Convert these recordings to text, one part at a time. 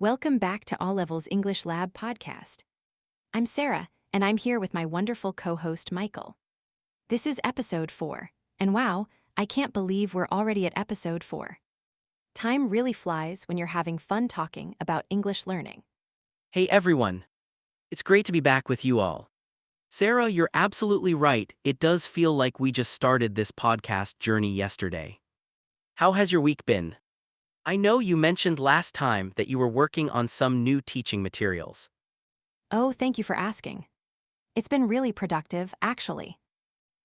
Welcome back to All Levels English Lab podcast. I'm Sarah, and I'm here with my wonderful co-host Michael. This is episode 4, and wow, I can't believe we're already at episode 4. Time really flies when you're having fun talking about English learning. Hey everyone! It's great to be back with you all. Sarah, you're absolutely right, it does feel like we just started this podcast journey yesterday. How has your week been? I know you mentioned last time that you were working on some new teaching materials. Oh, thank you for asking. It's been really productive, actually.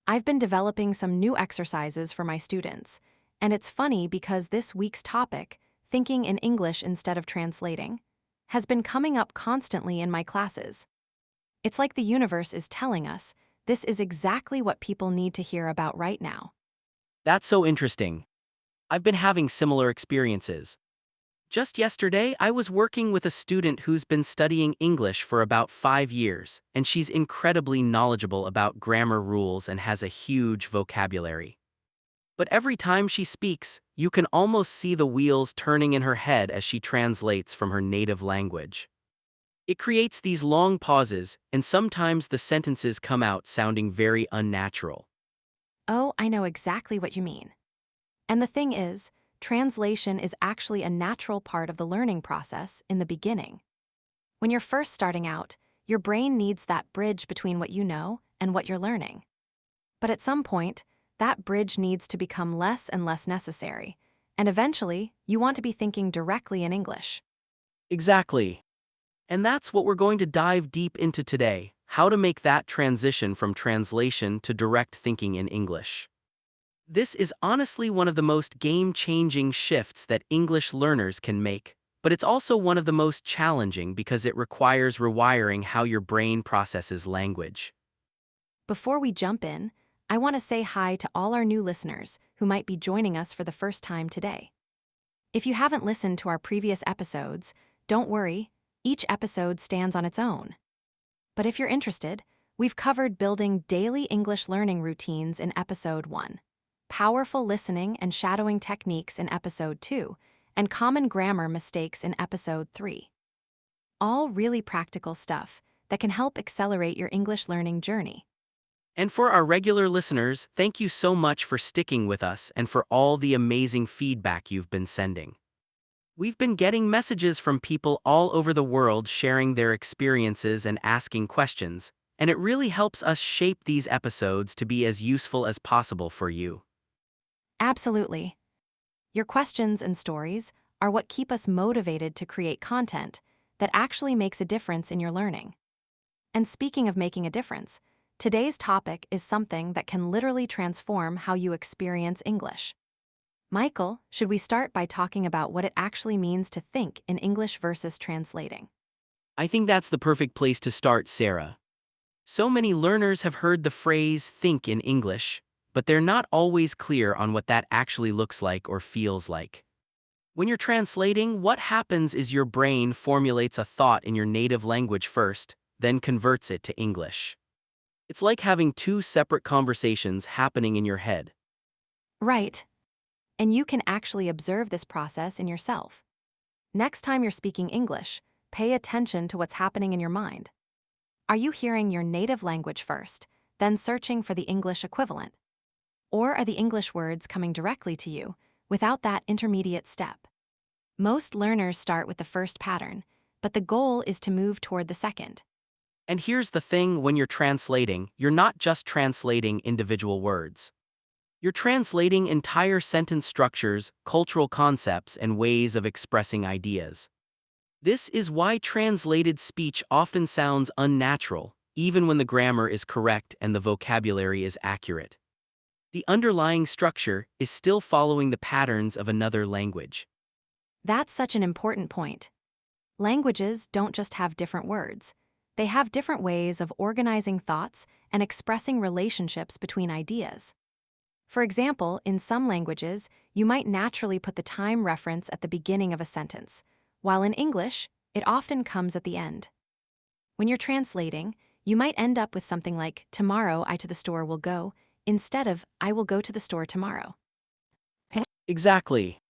I've been developing some new exercises for my students, and it's funny because this week's topic, thinking in English instead of translating, has been coming up constantly in my classes. It's like the universe is telling us this is exactly what people need to hear about right now. That's so interesting. I've been having similar experiences. Just yesterday, I was working with a student who's been studying English for about 5 years, and she's incredibly knowledgeable about grammar rules and has a huge vocabulary. But every time she speaks, you can almost see the wheels turning in her head as she translates from her native language. It creates these long pauses, and sometimes the sentences come out sounding very unnatural. Oh, I know exactly what you mean. And the thing is, translation is actually a natural part of the learning process in the beginning. When you're first starting out, your brain needs that bridge between what you know and what you're learning. But at some point, that bridge needs to become less and less necessary, and eventually, you want to be thinking directly in English. Exactly. And that's what we're going to dive deep into today, how to make that transition from translation to direct thinking in English. This is honestly one of the most game-changing shifts that English learners can make, but it's also one of the most challenging because it requires rewiring how your brain processes language. Before we jump in, I want to say hi to all our new listeners who might be joining us for the first time today. If you haven't listened to our previous episodes, don't worry, each episode stands on its own. But if you're interested, we've covered building daily English learning routines in episode 1, powerful listening and shadowing techniques in episode 2, and common grammar mistakes in episode 3. All really practical stuff that can help accelerate your English learning journey. And for our regular listeners, thank you so much for sticking with us and for all the amazing feedback you've been sending. We've been getting messages from people all over the world sharing their experiences and asking questions, and it really helps us shape these episodes to be as useful as possible for you. Absolutely. Your questions and stories are what keep us motivated to create content that actually makes a difference in your learning. And speaking of making a difference, today's topic is something that can literally transform how you experience English. Michael, should we start by talking about what it actually means to think in English versus translating? I think that's the perfect place to start, Sarah. So many learners have heard the phrase think in English, but they're not always clear on what that actually looks like or feels like. When you're translating, what happens is your brain formulates a thought in your native language first, then converts it to English. It's like having two separate conversations happening in your head. Right. And you can actually observe this process in yourself. Next time you're speaking English, pay attention to what's happening in your mind. Are you hearing your native language first, then searching for the English equivalent? Or are the English words coming directly to you without that intermediate step? Most learners start with the first pattern, but the goal is to move toward the second. And here's the thing: when you're translating, you're not just translating individual words. You're translating entire sentence structures, cultural concepts, and ways of expressing ideas. This is why translated speech often sounds unnatural, even when the grammar is correct and the vocabulary is accurate. The underlying structure is still following the patterns of another language. That's such an important point. Languages don't just have different words. They have different ways of organizing thoughts and expressing relationships between ideas. For example, in some languages, you might naturally put the time reference at the beginning of a sentence, while in English, it often comes at the end. When you're translating, you might end up with something like, "Tomorrow I to the store will go," instead of, "I will go to the store tomorrow." Exactly.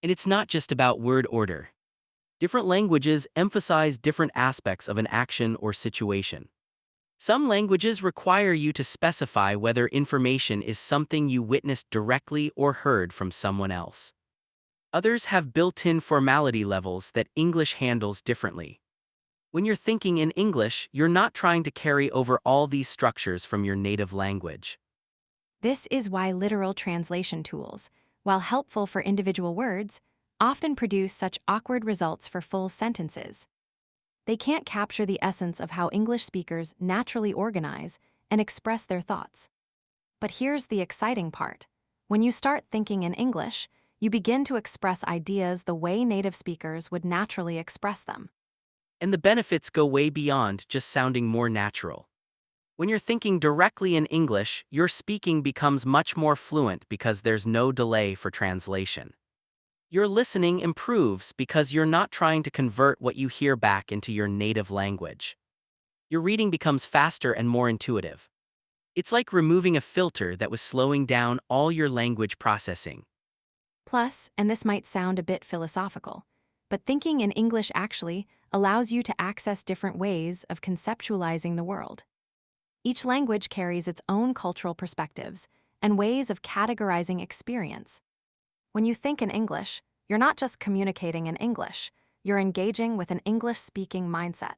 And it's not just about word order. Different languages emphasize different aspects of an action or situation. Some languages require you to specify whether information is something you witnessed directly or heard from someone else. Others have built-in formality levels that English handles differently. When you're thinking in English, you're not trying to carry over all these structures from your native language. This is why literal translation tools, while helpful for individual words, often produce such awkward results for full sentences. They can't capture the essence of how English speakers naturally organize and express their thoughts. But here's the exciting part. When you start thinking in English, you begin to express ideas the way native speakers would naturally express them. And the benefits go way beyond just sounding more natural. When you're thinking directly in English, your speaking becomes much more fluent because there's no delay for translation. Your listening improves because you're not trying to convert what you hear back into your native language. Your reading becomes faster and more intuitive. It's like removing a filter that was slowing down all your language processing. Plus, and this might sound a bit philosophical, but thinking in English actually allows you to access different ways of conceptualizing the world. Each language carries its own cultural perspectives and ways of categorizing experience. When you think in English, you're not just communicating in English, you're engaging with an English-speaking mindset.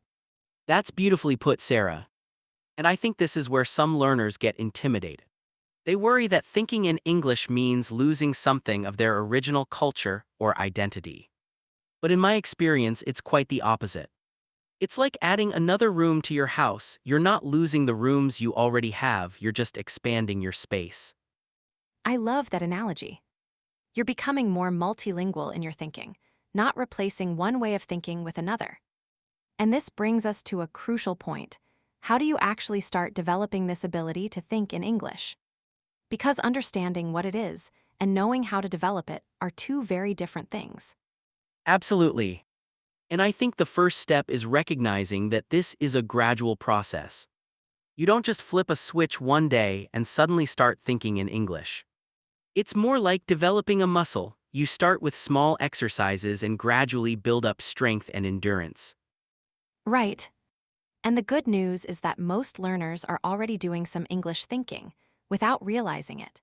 That's beautifully put, Sarah. And I think this is where some learners get intimidated. They worry that thinking in English means losing something of their original culture or identity. But in my experience, it's quite the opposite. It's like adding another room to your house. You're not losing the rooms you already have, you're just expanding your space. I love that analogy. You're becoming more multilingual in your thinking, not replacing one way of thinking with another. And this brings us to a crucial point. How do you actually start developing this ability to think in English? Because understanding what it is and knowing how to develop it are two very different things. Absolutely. And I think the first step is recognizing that this is a gradual process. You don't just flip a switch one day and suddenly start thinking in English. It's more like developing a muscle. You start with small exercises and gradually build up strength and endurance. Right. And the good news is that most learners are already doing some English thinking without realizing it.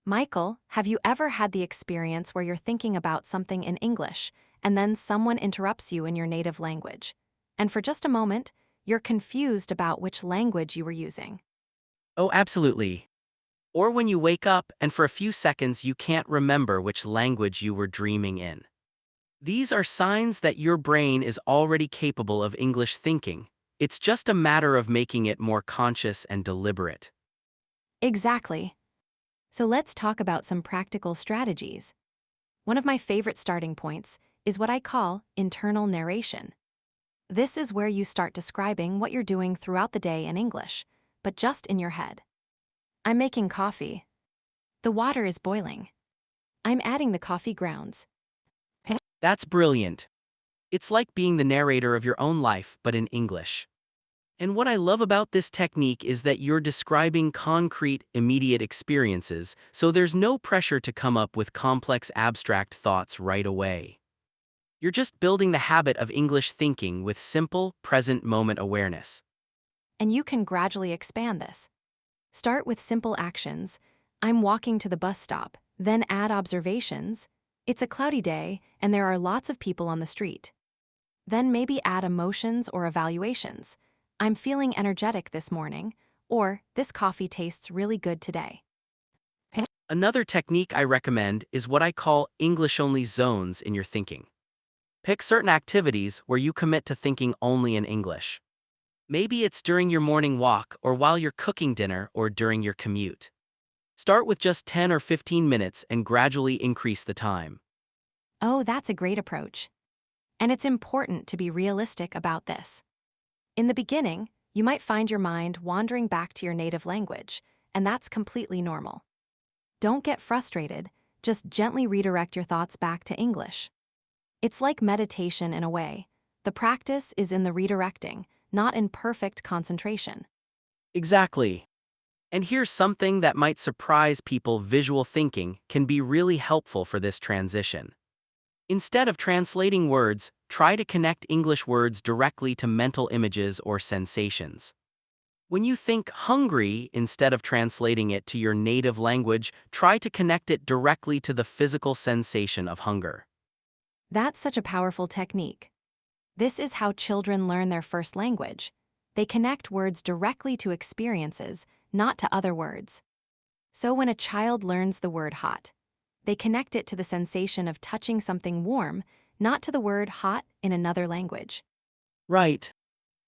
Michael, have you ever had the experience where you're thinking about something in English and then someone interrupts you in your native language? And for just a moment, you're confused about which language you were using. Oh, absolutely. Or when you wake up and for a few seconds you can't remember which language you were dreaming in. These are signs that your brain is already capable of English thinking. It's just a matter of making it more conscious and deliberate. Exactly. So let's talk about some practical strategies. One of my favorite starting points is what I call internal narration. This is where you start describing what you're doing throughout the day in English, but just in your head. I'm making coffee. The water is boiling. I'm adding the coffee grounds. That's brilliant. It's like being the narrator of your own life, but in English. And what I love about this technique is that you're describing concrete, immediate experiences, so there's no pressure to come up with complex abstract thoughts right away. You're just building the habit of English thinking with simple, present moment awareness. And you can gradually expand this. Start with simple actions. I'm walking to the bus stop, then add observations. It's a cloudy day, and there are lots of people on the street. Then maybe add emotions or evaluations. I'm feeling energetic this morning, or this coffee tastes really good today. Another technique I recommend is what I call English-only zones in your thinking. Pick certain activities where you commit to thinking only in English. Maybe it's during your morning walk or while you're cooking dinner or during your commute. Start with just 10 or 15 minutes and gradually increase the time. Oh, that's a great approach. And it's important to be realistic about this. In the beginning, you might find your mind wandering back to your native language, and that's completely normal. Don't get frustrated, just gently redirect your thoughts back to English. It's like meditation in a way. The practice is in the redirecting, not in perfect concentration. Exactly. And here's something that might surprise people: visual thinking can be really helpful for this transition. Instead of translating words, try to connect English words directly to mental images or sensations. When you think hungry, instead of translating it to your native language, try to connect it directly to the physical sensation of hunger. That's such a powerful technique. This is how children learn their first language. They connect words directly to experiences, not to other words. So when a child learns the word hot, they connect it to the sensation of touching something warm, not to the word hot in another language. Right.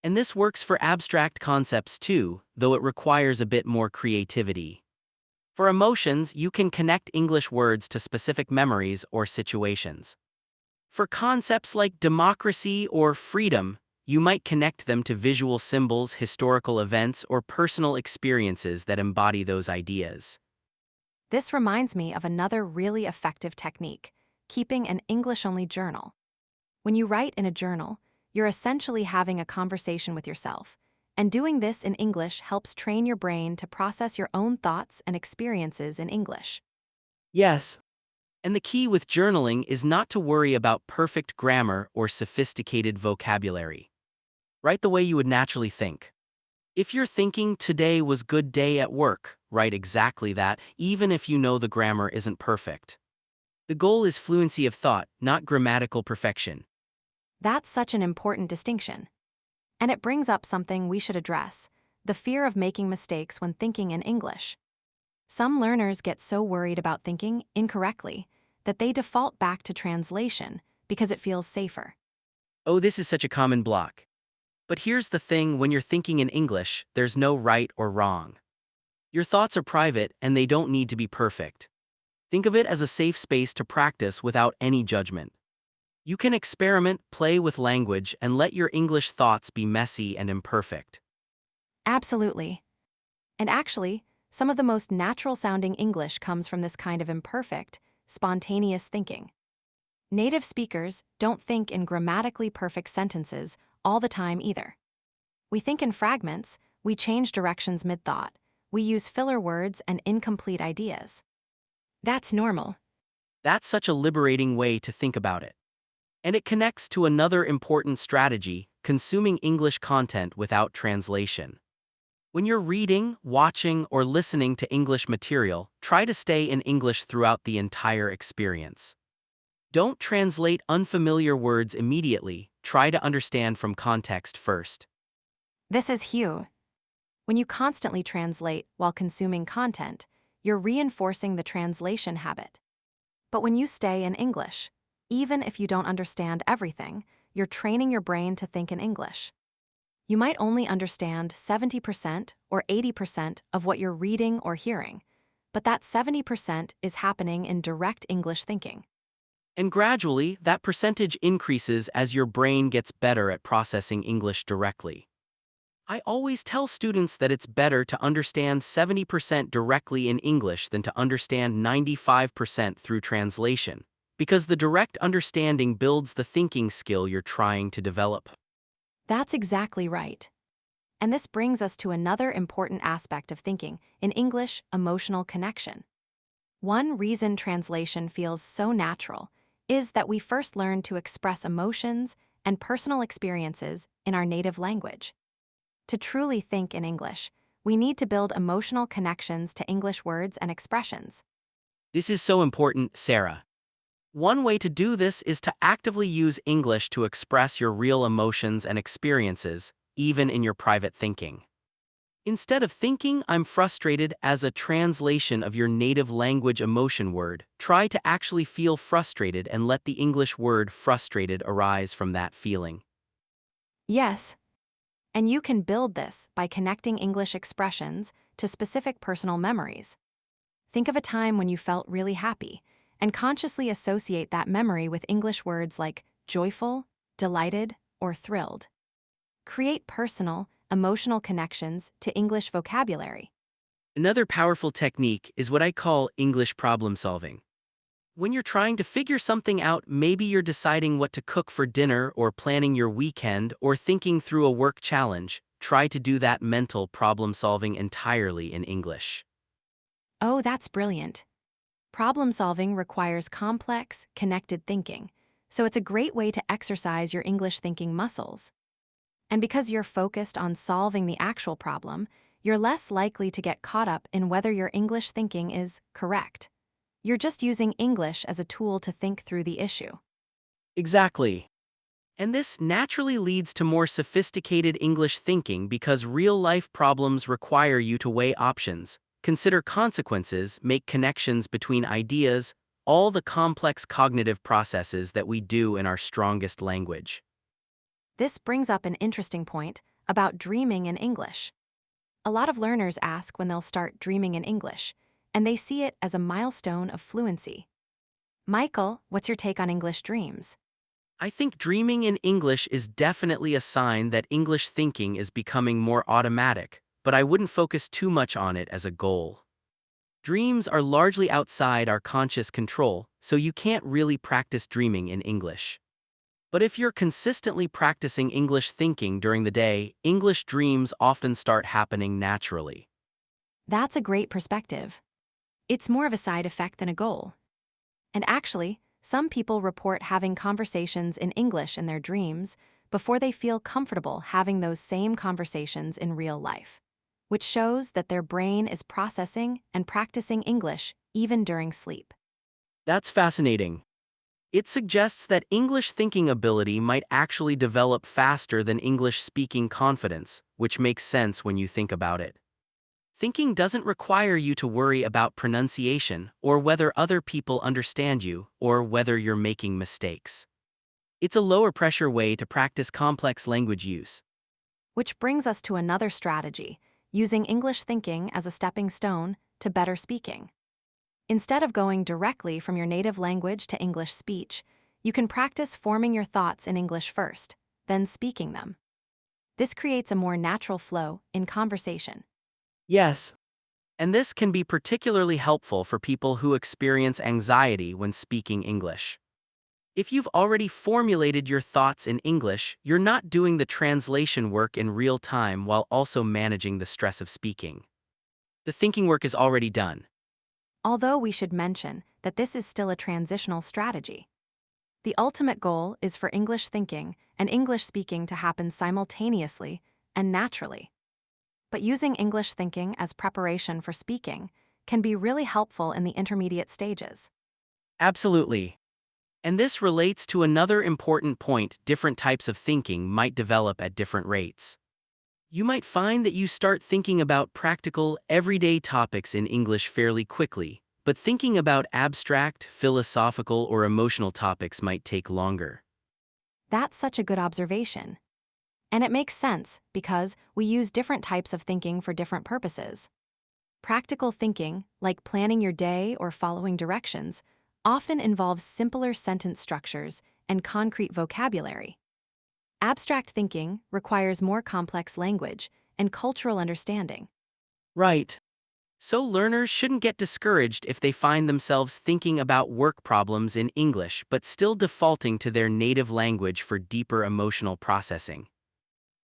And this works for abstract concepts too, though it requires a bit more creativity. For emotions, you can connect English words to specific memories or situations. For concepts like democracy or freedom, you might connect them to visual symbols, historical events, or personal experiences that embody those ideas. This reminds me of another really effective technique, keeping an English-only journal. When you write in a journal, you're essentially having a conversation with yourself, and doing this in English helps train your brain to process your own thoughts and experiences in English. Yes. And the key with journaling is not to worry about perfect grammar or sophisticated vocabulary. Write the way you would naturally think. If you're thinking today was good day at work, write exactly that, even if you know the grammar isn't perfect. The goal is fluency of thought, not grammatical perfection. That's such an important distinction. And it brings up something we should address: the fear of making mistakes when thinking in English. Some learners get so worried about thinking incorrectly that they default back to translation because it feels safer. Oh, this is such a common block. But here's the thing: when you're thinking in English, there's no right or wrong. Your thoughts are private and they don't need to be perfect. Think of it as a safe space to practice without any judgment. You can experiment, play with language, and let your English thoughts be messy and imperfect. Absolutely. And actually, some of the most natural-sounding English comes from this kind of imperfect, spontaneous thinking. Native speakers don't think in grammatically perfect sentences all the time either. We think in fragments, we change directions mid-thought, we use filler words and incomplete ideas. That's normal. That's such a liberating way to think about it. And it connects to another important strategy: consuming English content without translation. When you're reading, watching, or listening to English material, try to stay in English throughout the entire experience. Don't translate unfamiliar words immediately, try to understand from context first. This is huge. When you constantly translate while consuming content, you're reinforcing the translation habit. But when you stay in English, even if you don't understand everything, you're training your brain to think in English. You might only understand 70% or 80% of what you're reading or hearing, but that 70% is happening in direct English thinking. And gradually, that percentage increases as your brain gets better at processing English directly. I always tell students that it's better to understand 70% directly in English than to understand 95% through translation, because the direct understanding builds the thinking skill you're trying to develop. That's exactly right. And this brings us to another important aspect of thinking in English: emotional connection. One reason translation feels so natural is that we first learn to express emotions and personal experiences in our native language. To truly think in English, we need to build emotional connections to English words and expressions. This is so important, Sarah. One way to do this is to actively use English to express your real emotions and experiences, even in your private thinking. Instead of thinking "I'm frustrated" as a translation of your native language emotion word, try to actually feel frustrated and let the English word frustrated arise from that feeling. Yes, and you can build this by connecting English expressions to specific personal memories. Think of a time when you felt really happy, and consciously associate that memory with English words like joyful, delighted, or thrilled. Create personal, emotional connections to English vocabulary. Another powerful technique is what I call English problem solving. When you're trying to figure something out, maybe you're deciding what to cook for dinner or planning your weekend or thinking through a work challenge, try to do that mental problem solving entirely in English. Oh, that's brilliant. Problem solving requires complex, connected thinking, so it's a great way to exercise your English thinking muscles. And because you're focused on solving the actual problem, you're less likely to get caught up in whether your English thinking is correct. You're just using English as a tool to think through the issue. Exactly. And this naturally leads to more sophisticated English thinking because real-life problems require you to weigh options, consider consequences, make connections between ideas, all the complex cognitive processes that we do in our strongest language. This brings up an interesting point about dreaming in English. A lot of learners ask when they'll start dreaming in English, and they see it as a milestone of fluency. Michael, what's your take on English dreams? I think dreaming in English is definitely a sign that English thinking is becoming more automatic, but I wouldn't focus too much on it as a goal. Dreams are largely outside our conscious control, so you can't really practice dreaming in English. But if you're consistently practicing English thinking during the day, English dreams often start happening naturally. That's a great perspective. It's more of a side effect than a goal. And actually, some people report having conversations in English in their dreams before they feel comfortable having those same conversations in real life, which shows that their brain is processing and practicing English even during sleep. That's fascinating. It suggests that English thinking ability might actually develop faster than English speaking confidence, which makes sense when you think about it. Thinking doesn't require you to worry about pronunciation, or whether other people understand you, or whether you're making mistakes. It's a lower pressure way to practice complex language use. Which brings us to another strategy, using English thinking as a stepping stone to better speaking. Instead of going directly from your native language to English speech, you can practice forming your thoughts in English first, then speaking them. This creates a more natural flow in conversation. Yes. And this can be particularly helpful for people who experience anxiety when speaking English. If you've already formulated your thoughts in English, you're not doing the translation work in real time while also managing the stress of speaking. The thinking work is already done. Although we should mention that this is still a transitional strategy. The ultimate goal is for English thinking and English speaking to happen simultaneously and naturally. But using English thinking as preparation for speaking can be really helpful in the intermediate stages. Absolutely. And this relates to another important point: different types of thinking might develop at different rates. You might find that you start thinking about practical, everyday topics in English fairly quickly, but thinking about abstract, philosophical, or emotional topics might take longer. That's such a good observation. And it makes sense because we use different types of thinking for different purposes. Practical thinking, like planning your day or following directions, often involves simpler sentence structures and concrete vocabulary. Abstract thinking requires more complex language and cultural understanding. Right. So learners shouldn't get discouraged if they find themselves thinking about work problems in English but still defaulting to their native language for deeper emotional processing.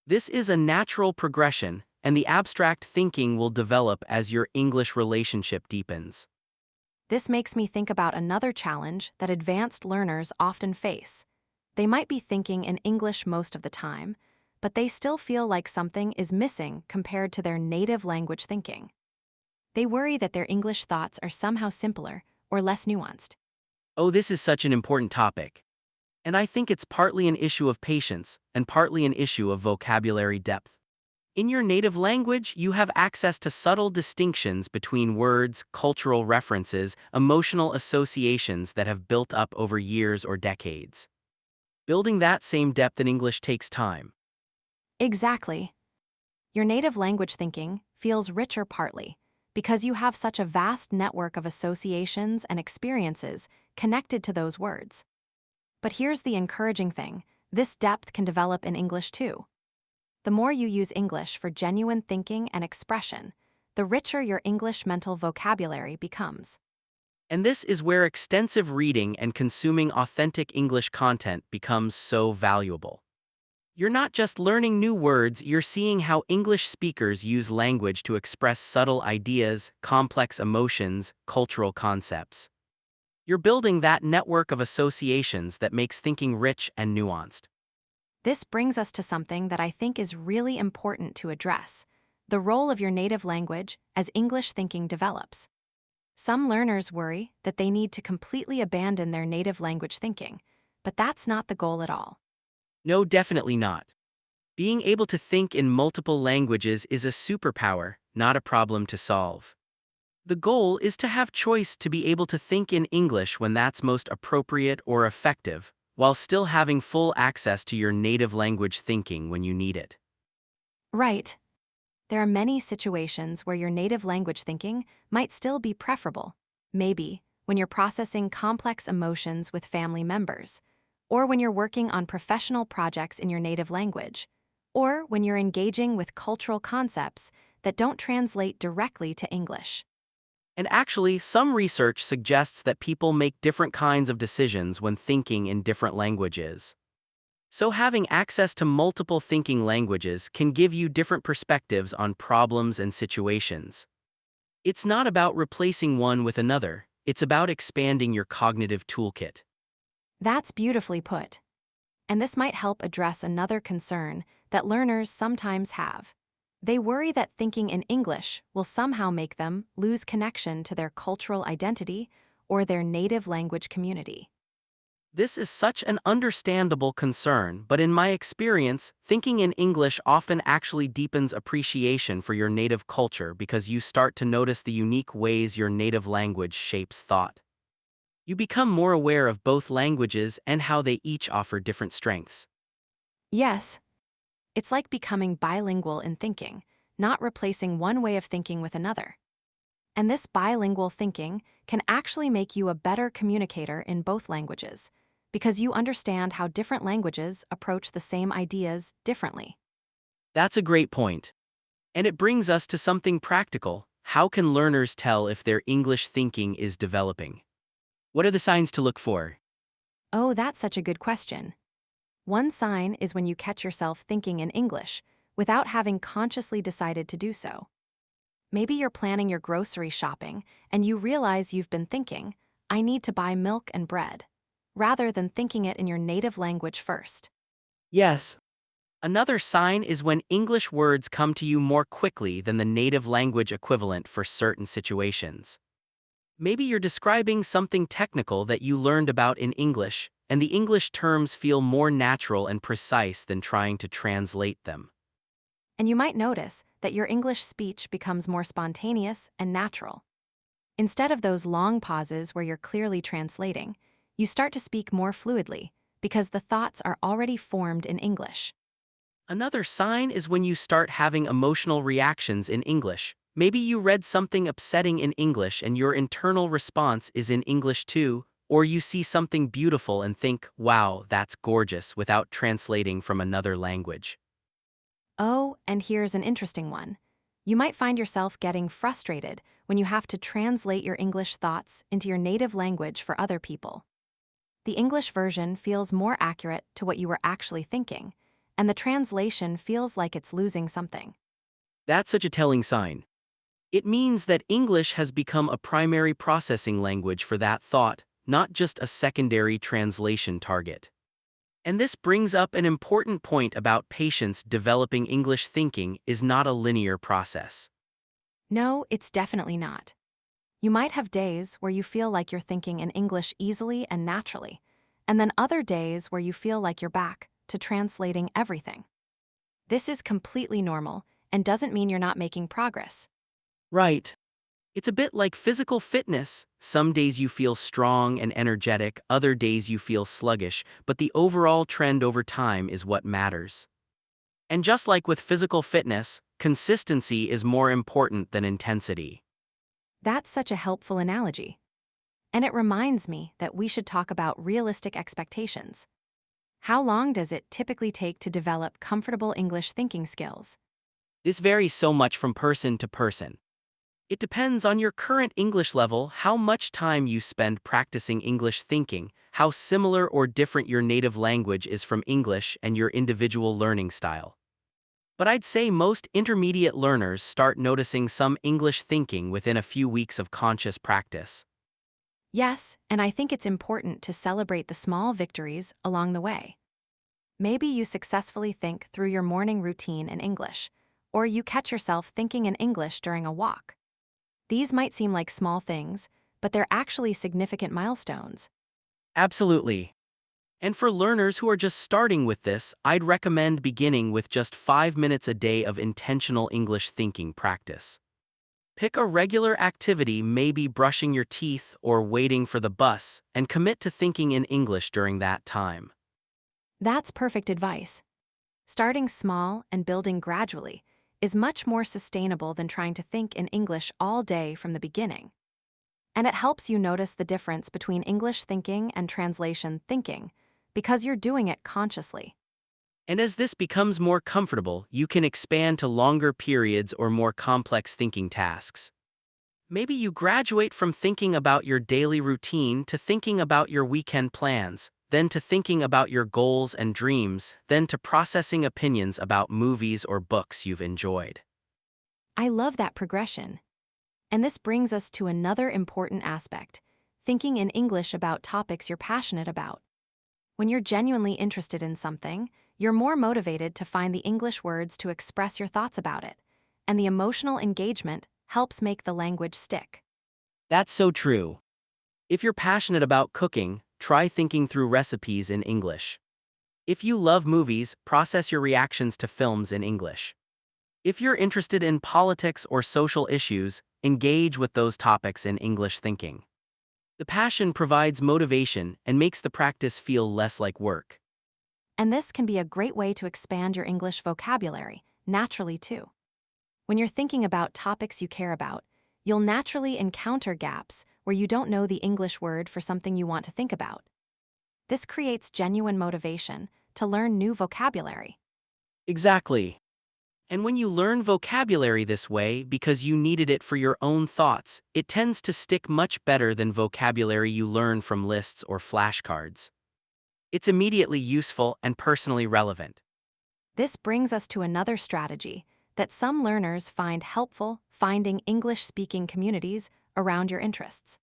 This is a natural progression, and the abstract thinking will develop as your English relationship deepens. This makes me think about another challenge that advanced learners often face. They might be thinking in English most of the time, but they still feel like something is missing compared to their native language thinking. They worry that their English thoughts are somehow simpler or less nuanced. Oh, this is such an important topic. And I think it's partly an issue of patience and partly an issue of vocabulary depth. In your native language, you have access to subtle distinctions between words, cultural references, emotional associations that have built up over years or decades. Building that same depth in English takes time. Exactly. Your native language thinking feels richer partly because you have such a vast network of associations and experiences connected to those words. But here's the encouraging thing: this depth can develop in English too. The more you use English for genuine thinking and expression, the richer your English mental vocabulary becomes. And this is where extensive reading and consuming authentic English content becomes so valuable. You're not just learning new words, you're seeing how English speakers use language to express subtle ideas, complex emotions, cultural concepts. You're building that network of associations that makes thinking rich and nuanced. This brings us to something that I think is really important to address: the role of your native language as English thinking develops. Some learners worry that they need to completely abandon their native language thinking, but that's not the goal at all. No, definitely not. Being able to think in multiple languages is a superpower, not a problem to solve. The goal is to have choice to be able to think in English when that's most appropriate or effective, while still having full access to your native language thinking when you need it. Right. There are many situations where your native language thinking might still be preferable. Maybe when you're processing complex emotions with family members, or when you're working on professional projects in your native language, or when you're engaging with cultural concepts that don't translate directly to English. And actually, some research suggests that people make different kinds of decisions when thinking in different languages. So having access to multiple thinking languages can give you different perspectives on problems and situations. It's not about replacing one with another, it's about expanding your cognitive toolkit. That's beautifully put. And this might help address another concern that learners sometimes have. They worry that thinking in English will somehow make them lose connection to their cultural identity or their native language community. This is such an understandable concern, but in my experience, thinking in English often actually deepens appreciation for your native culture because you start to notice the unique ways your native language shapes thought. You become more aware of both languages and how they each offer different strengths. Yes, it's like becoming bilingual in thinking, not replacing one way of thinking with another. And this bilingual thinking can actually make you a better communicator in both languages, because you understand how different languages approach the same ideas differently. That's a great point. And it brings us to something practical. How can learners tell if their English thinking is developing? What are the signs to look for? Oh, that's such a good question. One sign is when you catch yourself thinking in English without having consciously decided to do so. Maybe you're planning your grocery shopping and you realize you've been thinking, "I need to buy milk and bread," rather than thinking it in your native language first. Yes. Another sign is when English words come to you more quickly than the native language equivalent for certain situations. Maybe you're describing something technical that you learned about in English, and the English terms feel more natural and precise than trying to translate them. And you might notice that your English speech becomes more spontaneous and natural. Instead of those long pauses where you're clearly translating, you start to speak more fluidly because the thoughts are already formed in English. Another sign is when you start having emotional reactions in English. Maybe you read something upsetting in English and your internal response is in English too, or you see something beautiful and think, wow, that's gorgeous, without translating from another language. Oh, and here's an interesting one. You might find yourself getting frustrated when you have to translate your English thoughts into your native language for other people. The English version feels more accurate to what you were actually thinking, and the translation feels like it's losing something. That's such a telling sign. It means that English has become a primary processing language for that thought, not just a secondary translation target. And this brings up an important point about patience. Developing English thinking is not a linear process. No, it's definitely not. You might have days where you feel like you're thinking in English easily and naturally, and then other days where you feel like you're back to translating everything. This is completely normal and doesn't mean you're not making progress. Right. It's a bit like physical fitness. Some days you feel strong and energetic, other days you feel sluggish, but the overall trend over time is what matters. And just like with physical fitness, consistency is more important than intensity. That's such a helpful analogy. And it reminds me that we should talk about realistic expectations. How long does it typically take to develop comfortable English thinking skills? This varies so much from person to person. It depends on your current English level, how much time you spend practicing English thinking, how similar or different your native language is from English, and your individual learning style. But I'd say most intermediate learners start noticing some English thinking within a few weeks of conscious practice. Yes, and I think it's important to celebrate the small victories along the way. Maybe you successfully think through your morning routine in English, or you catch yourself thinking in English during a walk. These might seem like small things, but they're actually significant milestones. Absolutely. And for learners who are just starting with this, I'd recommend beginning with just 5 minutes a day of intentional English thinking practice. Pick a regular activity, maybe brushing your teeth or waiting for the bus, and commit to thinking in English during that time. That's perfect advice. Starting small and building gradually is much more sustainable than trying to think in English all day from the beginning. And it helps you notice the difference between English thinking and translation thinking because you're doing it consciously. And as this becomes more comfortable, you can expand to longer periods or more complex thinking tasks. Maybe you graduate from thinking about your daily routine to thinking about your weekend plans, then to thinking about your goals and dreams, then to processing opinions about movies or books you've enjoyed. I love that progression. And this brings us to another important aspect, thinking in English about topics you're passionate about. When you're genuinely interested in something, you're more motivated to find the English words to express your thoughts about it, and the emotional engagement helps make the language stick. That's so true. If you're passionate about cooking, try thinking through recipes in English. If you love movies, process your reactions to films in English. If you're interested in politics or social issues, engage with those topics in English thinking. The passion provides motivation and makes the practice feel less like work. And this can be a great way to expand your English vocabulary, naturally too. When you're thinking about topics you care about, you'll naturally encounter gaps where you don't know the English word for something you want to think about. This creates genuine motivation to learn new vocabulary. Exactly. And when you learn vocabulary this way because you needed it for your own thoughts, it tends to stick much better than vocabulary you learn from lists or flashcards. It's immediately useful and personally relevant. This brings us to another strategy that some learners find helpful: finding English-speaking communities around your interests.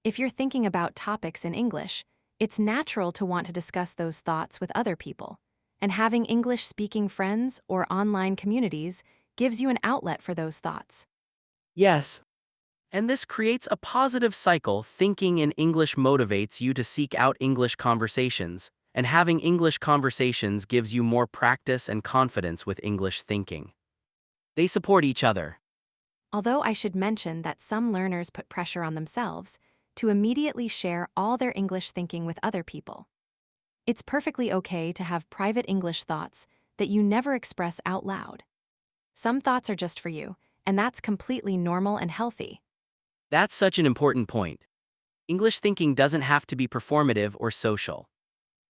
If you're thinking about topics in English, it's natural to want to discuss those thoughts with other people, and having English-speaking friends or online communities gives you an outlet for those thoughts. Yes. And this creates a positive cycle. Thinking in English motivates you to seek out English conversations, and having English conversations gives you more practice and confidence with English thinking. They support each other. Although I should mention that some learners put pressure on themselves to immediately share all their English thinking with other people. It's perfectly okay to have private English thoughts that you never express out loud. Some thoughts are just for you, and that's completely normal and healthy. That's such an important point. English thinking doesn't have to be performative or social.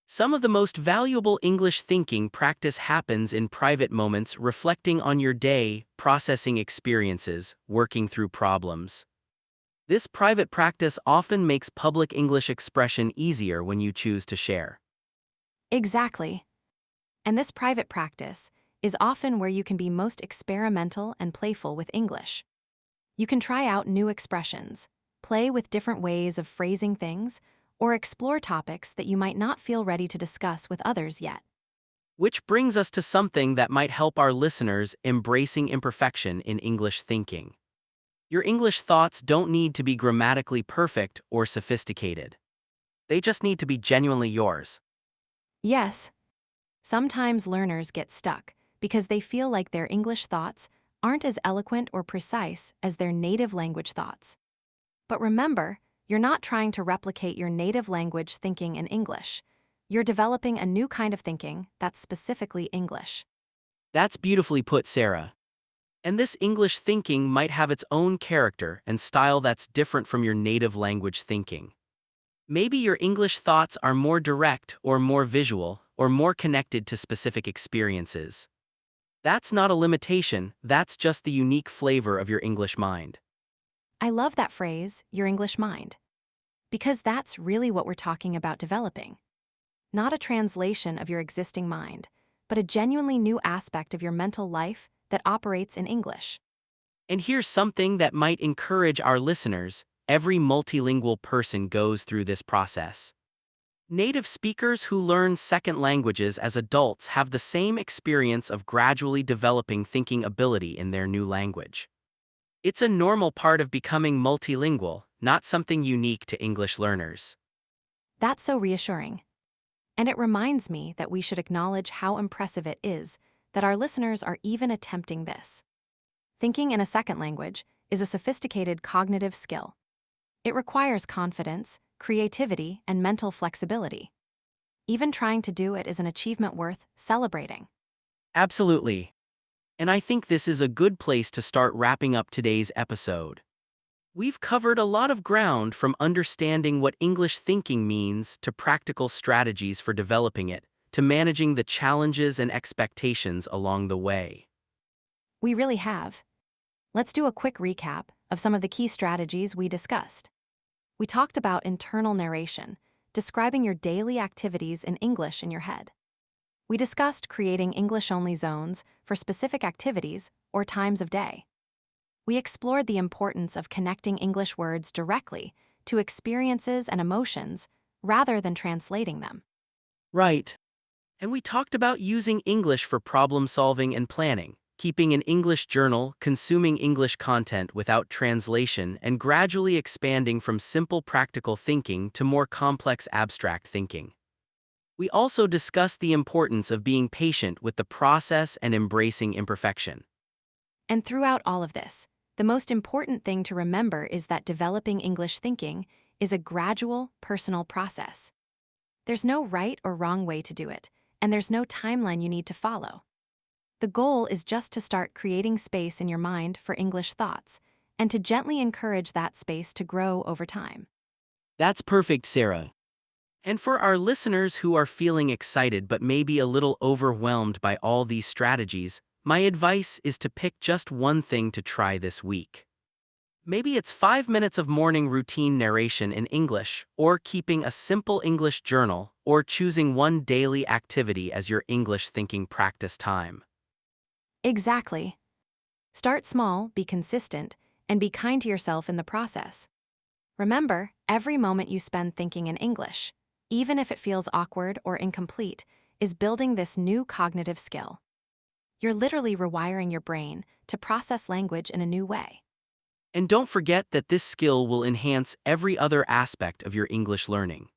Some of the most valuable English thinking practice happens in private moments, reflecting on your day, processing experiences, working through problems. This private practice often makes public English expression easier when you choose to share. Exactly. And this private practice is often where you can be most experimental and playful with English. You can try out new expressions, play with different ways of phrasing things, or explore topics that you might not feel ready to discuss with others yet. Which brings us to something that might help our listeners: embracing imperfection in English thinking. Your English thoughts don't need to be grammatically perfect or sophisticated. They just need to be genuinely yours. Yes, sometimes learners get stuck because they feel like their English thoughts aren't as eloquent or precise as their native language thoughts. But remember, you're not trying to replicate your native language thinking in English. You're developing a new kind of thinking that's specifically English. That's beautifully put, Sarah. And this English thinking might have its own character and style that's different from your native language thinking. Maybe your English thoughts are more direct or more visual or more connected to specific experiences. That's not a limitation, that's just the unique flavor of your English mind. I love that phrase, your English mind, because that's really what we're talking about developing. Not a translation of your existing mind, but a genuinely new aspect of your mental life that operates in English. And here's something that might encourage our listeners: every multilingual person goes through this process. Native speakers who learn second languages as adults have the same experience of gradually developing thinking ability in their new language. It's a normal part of becoming multilingual, not something unique to English learners. That's so reassuring. And it reminds me that we should acknowledge how impressive it is that our listeners are even attempting this. Thinking in a second language is a sophisticated cognitive skill. It requires confidence, creativity, and mental flexibility. Even trying to do it is an achievement worth celebrating. Absolutely. And I think this is a good place to start wrapping up today's episode. We've covered a lot of ground, from understanding what English thinking means to practical strategies for developing it, to managing the challenges and expectations along the way. We really have. Let's do a quick recap of some of the key strategies we discussed. We talked about internal narration, describing your daily activities in English in your head. We discussed creating English-only zones for specific activities or times of day. We explored the importance of connecting English words directly to experiences and emotions rather than translating them. Right. And we talked about using English for problem solving and planning, keeping an English journal, consuming English content without translation, and gradually expanding from simple practical thinking to more complex abstract thinking. We also discussed the importance of being patient with the process and embracing imperfection. And throughout all of this, the most important thing to remember is that developing English thinking is a gradual, personal process. There's no right or wrong way to do it, and there's no timeline you need to follow. The goal is just to start creating space in your mind for English thoughts, and to gently encourage that space to grow over time. That's perfect, Sarah. And for our listeners who are feeling excited but maybe a little overwhelmed by all these strategies, my advice is to pick just one thing to try this week. Maybe it's 5 minutes of morning routine narration in English, or keeping a simple English journal, or choosing one daily activity as your English thinking practice time. Exactly. Start small, be consistent, and be kind to yourself in the process. Remember, every moment you spend thinking in English, even if it feels awkward or incomplete, is building this new cognitive skill. You're literally rewiring your brain to process language in a new way. And don't forget that this skill will enhance every other aspect of your English learning.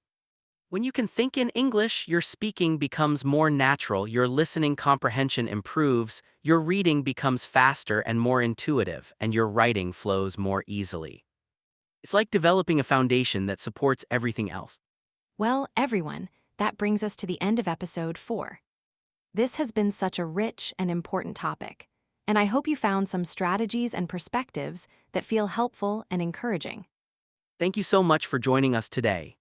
When you can think in English, your speaking becomes more natural, your listening comprehension improves, your reading becomes faster and more intuitive, and your writing flows more easily. It's like developing a foundation that supports everything else. Well, everyone, that brings us to the end of episode 4. This has been such a rich and important topic, and I hope you found some strategies and perspectives that feel helpful and encouraging. Thank you so much for joining us today.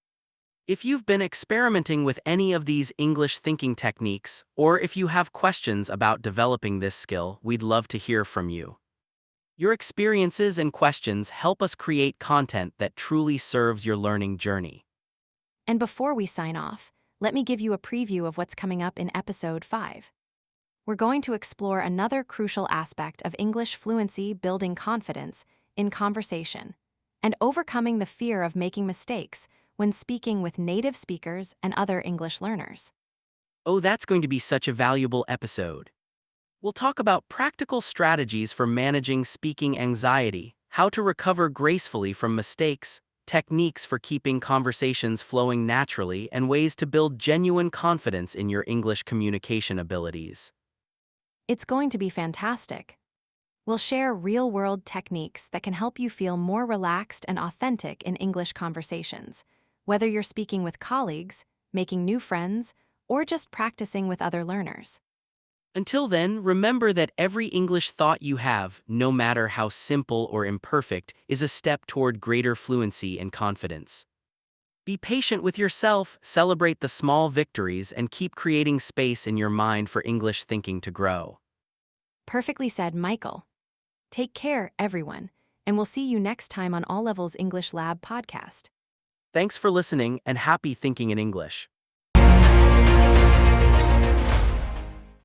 If you've been experimenting with any of these English thinking techniques, or if you have questions about developing this skill, we'd love to hear from you. Your experiences and questions help us create content that truly serves your learning journey. And before we sign off, let me give you a preview of what's coming up in episode 5. We're going to explore another crucial aspect of English fluency: building confidence in conversation and overcoming the fear of making mistakes when speaking with native speakers and other English learners. Oh, that's going to be such a valuable episode. We'll talk about practical strategies for managing speaking anxiety, how to recover gracefully from mistakes, techniques for keeping conversations flowing naturally, and ways to build genuine confidence in your English communication abilities. It's going to be fantastic. We'll share real-world techniques that can help you feel more relaxed and authentic in English conversations, whether you're speaking with colleagues, making new friends, or just practicing with other learners. Until then, remember that every English thought you have, no matter how simple or imperfect, is a step toward greater fluency and confidence. Be patient with yourself, celebrate the small victories, and keep creating space in your mind for English thinking to grow. Perfectly said, Michael. Take care, everyone, and we'll see you next time on All Levels English Lab podcast. Thanks for listening, and happy thinking in English.